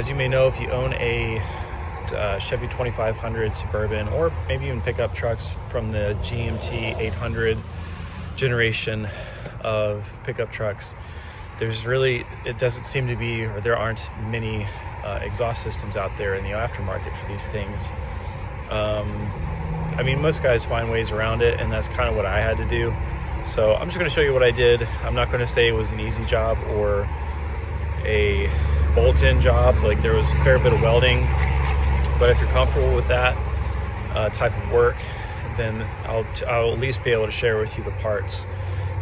as you may know, if you own a Chevy 2500 Suburban, or maybe even pickup trucks from the GMT 800 generation of pickup trucks, it doesn't seem to be, or there aren't many exhaust systems out there in the aftermarket for these things. I mean, most guys find ways around it, and that's kind of what I had to do. So I'm just going to show you what I did. I'm not going to say it was an easy job or a bolt-in job. Like, there was a fair bit of welding, but if you're comfortable with that type of work, then I'll at least be able to share with you the parts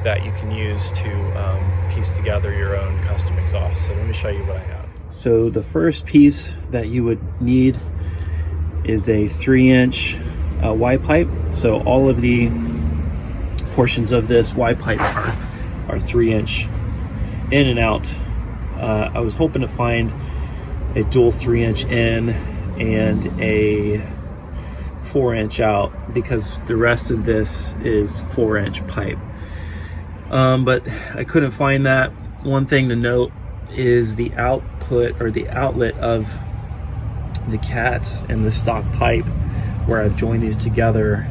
that you can use to piece together your own custom exhaust. So let me show you what I have. So the first piece that you would need is a 3-inch Y pipe. So all of the portions of this Y pipe are 3-inch in and out. I was hoping to find a dual 3-inch in and a 4-inch out, because the rest of this is 4-inch pipe. But I couldn't find that. One thing to note is the output, or the outlet of the cats and the stock pipe, where I've joined these together,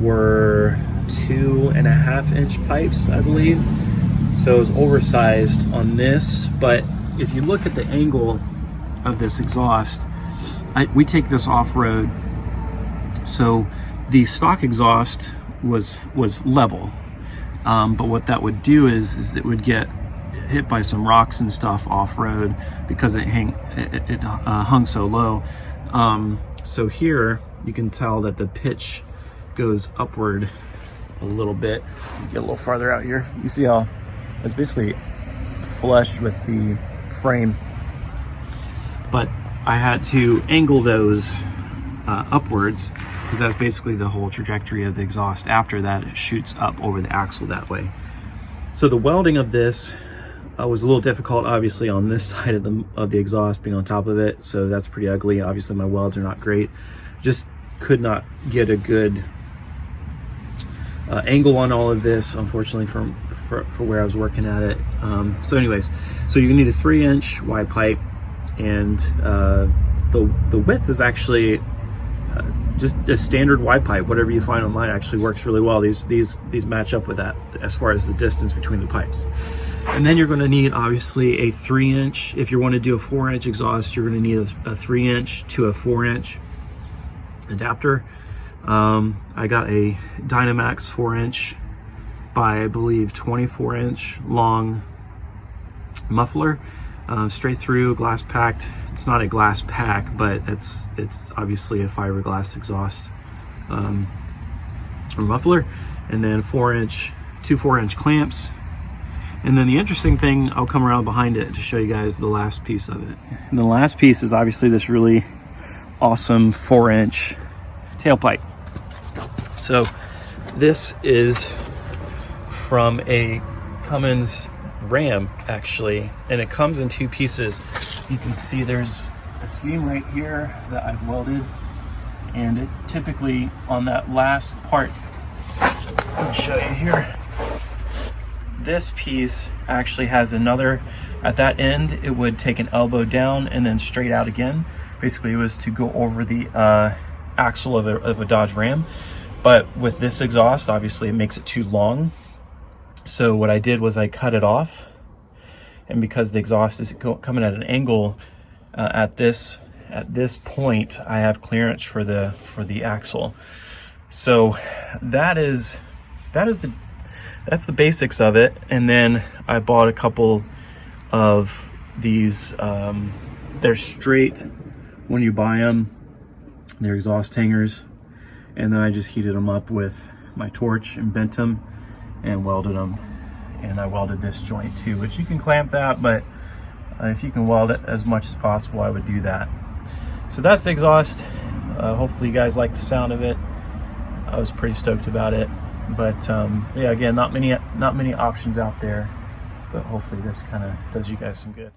were 2.5-inch pipes, I believe. So it was oversized on this, but if you look at the angle of this exhaust, we take this off-road, so the stock exhaust was level, but what that would do is it would get hit by some rocks and stuff off-road because it hung so low. So here you can tell that the pitch goes upward a little bit. Get a little farther out here. You see how it's basically flush with the frame, but I had to angle those upwards, because that's basically the whole trajectory of the exhaust. After that, it shoots up over the axle that way. So the welding of this was a little difficult, obviously, on this side of the exhaust being on top of it, so that's pretty ugly. Obviously my welds are not great. Just could not get a good angle on all of this, unfortunately, for where I was working at it. So anyways, so you need a 3-inch Y pipe, and the width is actually just a standard Y pipe. Whatever you find online actually works really well. These match up with that as far as the distance between the pipes. And then you're going to need, obviously, a 3-inch. If you want to do a 4-inch exhaust, you're going to need a 3-inch to a 4-inch adapter. I got a Dynamax 4-inch by, I believe, 24-inch long muffler, straight through, glass packed. It's not a glass pack, but it's obviously a fiberglass exhaust muffler. And then 2 4-inch clamps. And then the interesting thing, I'll come around behind it to show you guys the last piece of it. And the last piece is obviously this really awesome 4-inch tailpipe. So this is from a Cummins Ram, actually, and it comes in 2 pieces. You can see there's a seam right here that I've welded, and it typically, on that last part, I'll show you here, this piece actually has another, at that end it would take an elbow down and then straight out again. Basically it was to go over the axle of a Dodge Ram, but with this exhaust, obviously it makes it too long. So what I did was I cut it off, and because the exhaust is coming at an angle at this point, I have clearance for the axle. So that's the basics of it. And then I bought a couple of these. They're straight when you buy them. They're exhaust hangers, and then I just heated them up with my torch and bent them and welded them. And I welded this joint too, which you can clamp that, but if you can weld it as much as possible, I would do that. So that's the exhaust. Hopefully you guys like the sound of it. I was pretty stoked about it, but yeah, again, not many options out there, but hopefully this kind of does you guys some good.